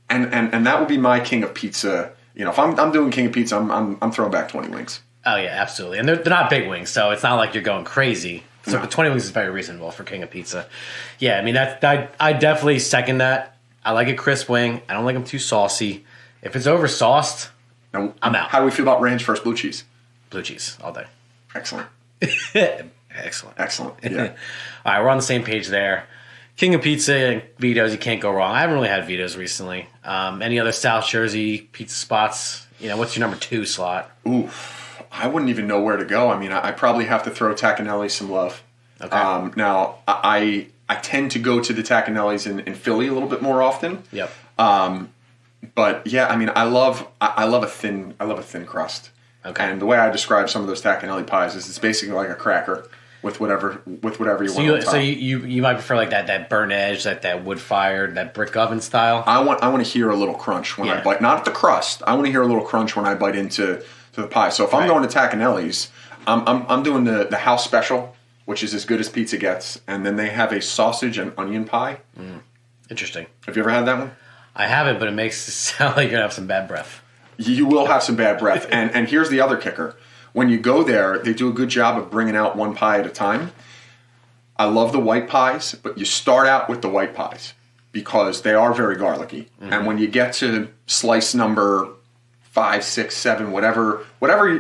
And that would be my King of Pizza. You know, if I'm doing King of Pizza, I'm throwing back 20 wings. Oh yeah, absolutely. And they're not big wings, so it's not like you're going crazy. So No. the 20 wings is very reasonable for King of Pizza. Yeah, I mean I definitely second that. I like a crisp wing. I don't like them too saucy. If it's over sauced, Now, I'm out. How do we feel about ranch versus blue cheese? blue cheese all day. Excellent. Excellent. Yeah. All right, we're on the same page there. King of Pizza and Vito's, you can't go wrong. I haven't really had Vito's recently. Any other South Jersey pizza spots? You know, what's your number 2 slot? Ooh, I wouldn't even know where to go. I mean, I probably have to throw Tacconelli some love. Okay. Now, I tend to go to the Tacconellis in Philly a little bit more often. Yep. But yeah, I mean, I love a thin crust. Okay. And the way I describe some of those Tacconelli pies is it's basically like a cracker with whatever you want on top. So you might prefer like that burnt edge, that wood fired, that brick oven style. I want to hear a little crunch when I bite, not the crust. I want to hear a little crunch when I bite into the pie. So if I'm going to Tacconelli's, I'm doing the house special, which is as good as pizza gets, and then they have a sausage and onion pie. Interesting. Have you ever had that one? I haven't, but it makes it sound like you're gonna have some bad breath. You will have some bad breath. And here's the other kicker. When you go there, they do a good job of bringing out one pie at a time. I love the white pies, but you start out with the white pies because they are very garlicky. Mm-hmm. And when you get to slice number 5, 6, 7, whatever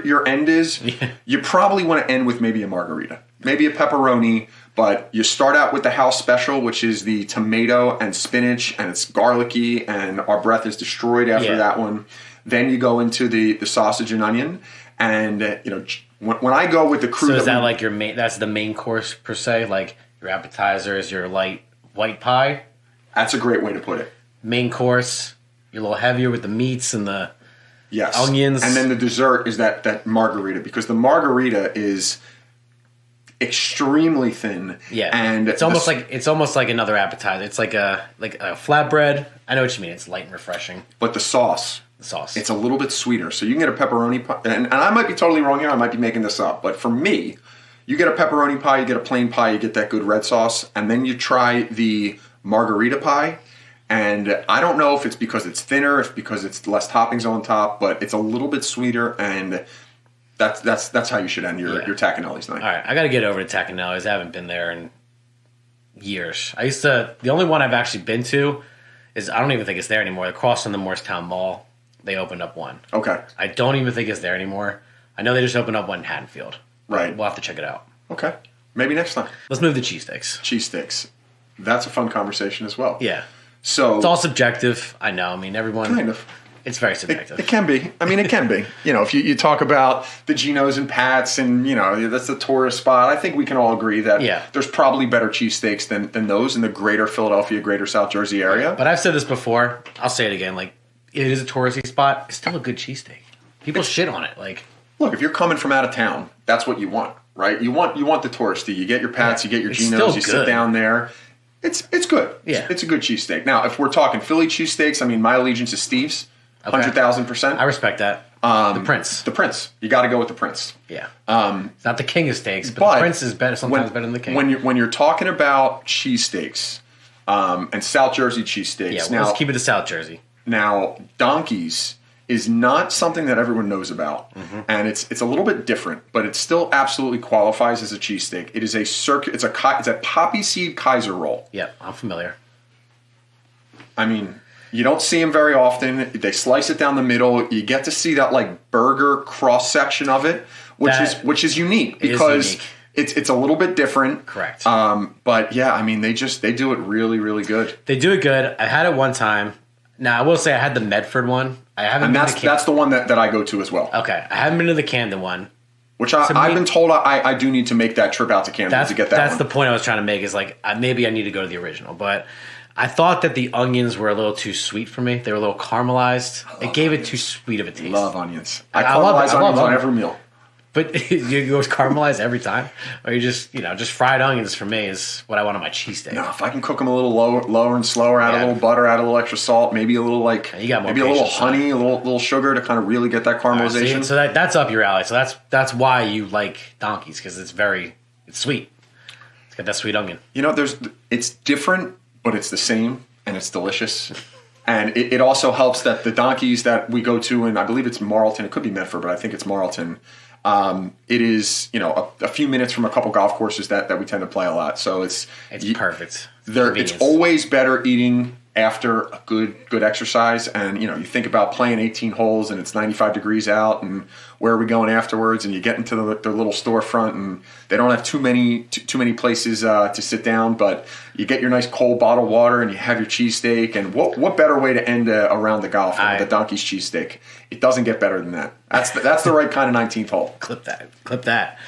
your end is, you probably want to end with maybe a margarita, maybe a pepperoni, but you start out with the house special, which is the tomato and spinach, and it's garlicky, and our breath is destroyed after that one. Then you go into the sausage and onion, and when I go with the crew, so is that like your main? That's the main course per se. Like your appetizer is your light white pie. That's a great way to put it. Main course, you're a little heavier with the meats and the onions, and then the dessert is that margarita, because the margarita is extremely thin. Yeah, and it's almost like another appetizer. It's like a flatbread. I know what you mean. It's light and refreshing. But the sauce, it's a little bit sweeter. So you can get a pepperoni pie, and I might be totally wrong here. I might be making this up, but for me, you get a pepperoni pie, you get a plain pie, you get that good red sauce, and then you try the margarita pie. And I don't know if it's because it's thinner, if because it's less toppings on top, but it's a little bit sweeter, and that's how you should end your Tacconelli's night. All right, I got to get over to Tacconelli's. I haven't been there in years. The only one I've actually been to is, I don't even think it's there anymore. Across from the Morristown Mall, they opened up one. Okay. I don't even think it's there anymore. I know they just opened up one in Haddonfield. Right. We'll have to check it out. Okay. Maybe next time. Let's move to cheesesteaks. Cheesesteaks. That's a fun conversation as well. Yeah. So it's all subjective. I know. I mean, everyone. Kind of. It's very subjective. It can be. I mean, it can be. If you talk about the Geno's and Pat's and, that's the tourist spot, I think we can all agree that there's probably better cheesesteaks than those in the greater Philadelphia, greater South Jersey area. But I've said this before. I'll say it again. Like, it is a touristy spot. It's still a good cheesesteak. People shit on it. Like, look, if you're coming from out of town, that's what you want, right? You want the touristy. You get your Pat's, you get your Geno's, you sit down there. It's good. Yeah. It's a good cheesesteak. Now, if we're talking Philly cheesesteaks, I mean, my allegiance is Steve's. 100,000%. I respect that. The Prince. The Prince. You got to go with the Prince. Yeah. It's not the king of steaks, but the Prince is better. Sometimes better than the king. When you're talking about cheesesteaks, and South Jersey cheesesteaks. Yeah. Well, let's keep it to South Jersey. Now, Donkey's is not something that everyone knows about, and it's a little bit different, but it still absolutely qualifies as a cheesesteak. It is it's a poppy seed Kaiser roll. Yeah, I'm familiar. I mean, you don't see them very often. They slice it down the middle. You get to see that like burger cross section of it which is unique because it's a little bit different. Correct. But yeah, I mean, they do it really, really good. They do it good. I had it one time. Now I will say I had the Medford one. I haven't. And that's the one that I go to as well. Okay, I haven't been to the Camden one. Which I've been told I do need to make that trip out to Camden to get that That's one. the point I was trying to make is like maybe I need to go to the original. But I thought that the onions were a little too sweet for me. They were a little caramelized. It gave it too sweet of a taste. Love onions. I caramelize love onions on onions. every meal. But you always caramelize every time? Or you just fried onions for me is what I want on my cheesesteak. No, if I can cook them a little lower and slower, add a little butter, add a little extra salt, maybe a little maybe a little honey, a little sugar to kind of really get that caramelization. Right, so that's up your alley. So that's why you like donkeys, because it's sweet. It's got that sweet onion. It's different, but it's the same, and it's delicious. And it also helps that the donkeys that we go to, and I believe it's Marlton, it could be Medford, but I think it's Marlton. It is, a few minutes from a couple golf courses that we tend to play a lot. So it's perfect. It's always better eating after a good exercise. And, you think about playing 18 holes and it's 95 degrees out and where are we going afterwards? And you get into their little storefront and they don't have too many places to sit down, but you get your nice cold bottled water and you have your cheesesteak. And what better way to end a round of golf than with a donkey's cheesesteak? It doesn't get better than that. That's the right kind of 19th hole. Clip that.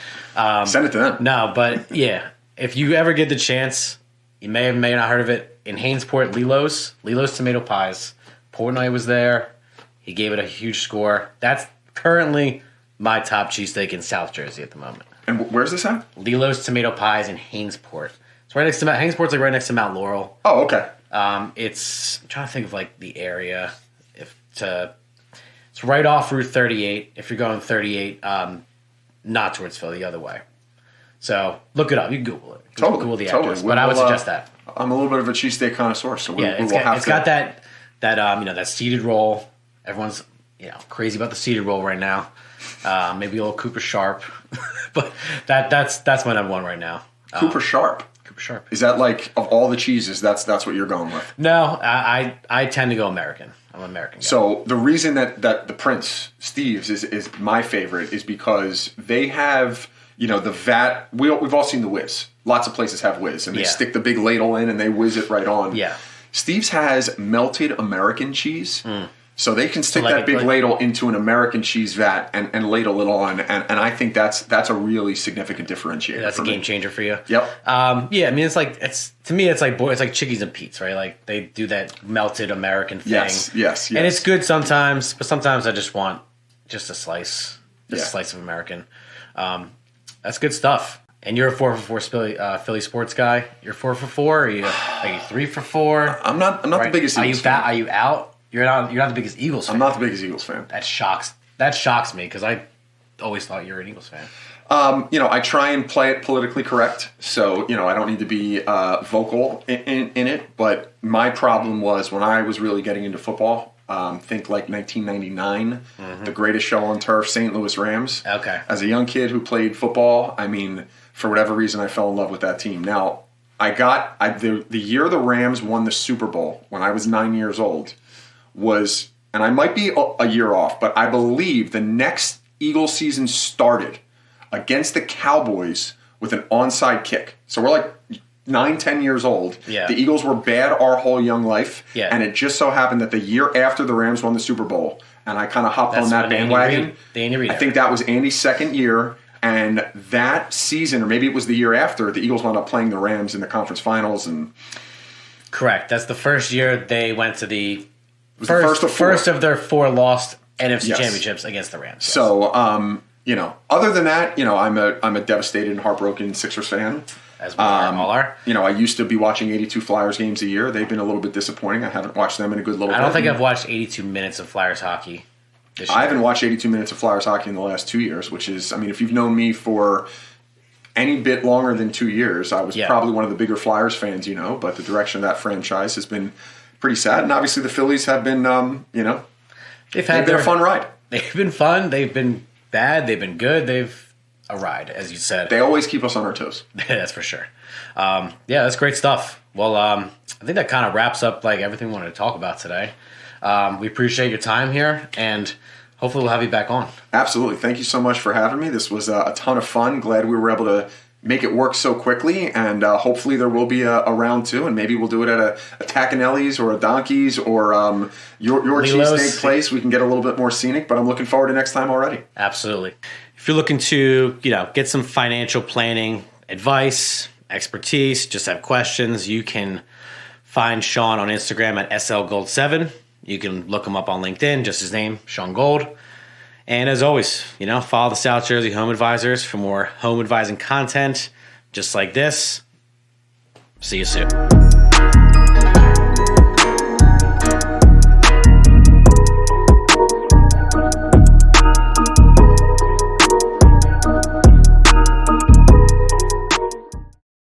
Send it to them. No, but yeah, if you ever get the chance, you may have not heard of it. In Hainesport, Lilo's Tomato Pies. Portnoy was there. He gave it a huge score. That's currently my top cheesesteak in South Jersey at the moment. And where's this at? Lilo's Tomato Pies in Hainesport. It's right next to Hainesport's like right next to Mount Laurel. Oh, okay. I'm trying to think of like the area. It's right off Route 38. If you're going 38, not towards Philly, the other way. So look it up. You can Google it. Google the address. But I would suggest that. I'm a little bit of a cheesesteak connoisseur, so it's got that seeded roll. Everyone's crazy about the seeded roll right now. Maybe a little Cooper Sharp, but that's my number one right now. Cooper Sharp. Cooper Sharp. Is that like of all the cheeses? That's what you're going with? No, I tend to go American. I'm an American guy. So the reason that the Prince Steve's is my favorite is because they have. The vat, we've all seen the whiz. Lots of places have whiz, and they stick the big ladle in and they whiz it right on. Yeah. Steve's has melted American cheese. So they can stick that big ladle into an American cheese vat and ladle it on. And I think that's a really significant differentiator. That's a game changer for you. Yep. Yeah, I mean, it's like Chickies and Pete's, right? Like they do that melted American thing. Yes. And it's good sometimes, but sometimes I just want a slice. A slice of American. That's good stuff. And you're a 4 for 4 Philly sports guy. You're 4 for 4. Are you 3 for 4? I'm not the biggest Eagles fan. Are you out? You're not the biggest Eagles fan. I'm not the biggest Eagles fan. That shocks me because I always thought you were an Eagles fan. I try and play it politically correct, so I don't need to be vocal in it. But my problem was when I was really getting into football. Think like 1999, the greatest show on turf, St. Louis Rams. Okay. As a young kid who played football, I mean, for whatever reason, I fell in love with that team. Now, the year the Rams won the Super Bowl when I was 9 years old was, and I might be a year off, but I believe the next Eagles season started against the Cowboys with an onside kick. So we're like 9-10 years old. Yeah. The Eagles were bad our whole young life. Yeah. And it just so happened that the year after the Rams won the Super Bowl, and I kind of hopped on that bandwagon. I think that was Andy's second year. And that season, or maybe it was the year after, the Eagles wound up playing the Rams in the conference finals. And correct. That's the first year they went to the first of their 4 lost NFC championships against the Rams. Yes. So, other than that, I'm a devastated and heartbroken Sixers fan. As we all are. I used to be watching 82 Flyers games a year. They've been a little bit disappointing. I haven't watched them in a good little bit. I don't think I've watched 82 minutes of Flyers hockey this year. I haven't watched 82 minutes of Flyers hockey in the last 2 years, which is, if you've known me for any bit longer than 2 years, I was probably one of the bigger Flyers fans, but the direction of that franchise has been pretty sad. And obviously the Phillies have been, they've been a fun ride. They've been fun. They've been bad. They've been good. They've a ride, as you said. They always keep us on our toes. That's for sure. That's great stuff. Well, I think that kind of wraps up like everything we wanted to talk about today. We appreciate your time here, and hopefully we'll have you back on. Absolutely. Thank you so much for having me. This was a ton of fun. Glad we were able to make it work so quickly, and hopefully there will be a round 2, and maybe we'll do it at a Tacanelli's or a Donkey's or your cheesesteak place. We can get a little bit more scenic, but I'm looking forward to next time already. Absolutely. If you're looking to, get some financial planning advice, expertise, just have questions, you can find Sean on Instagram at slgold7. You can look him up on LinkedIn, just his name, Sean Gold. And as always, follow the South Jersey Home Advisors for more home advising content just like this. See you soon.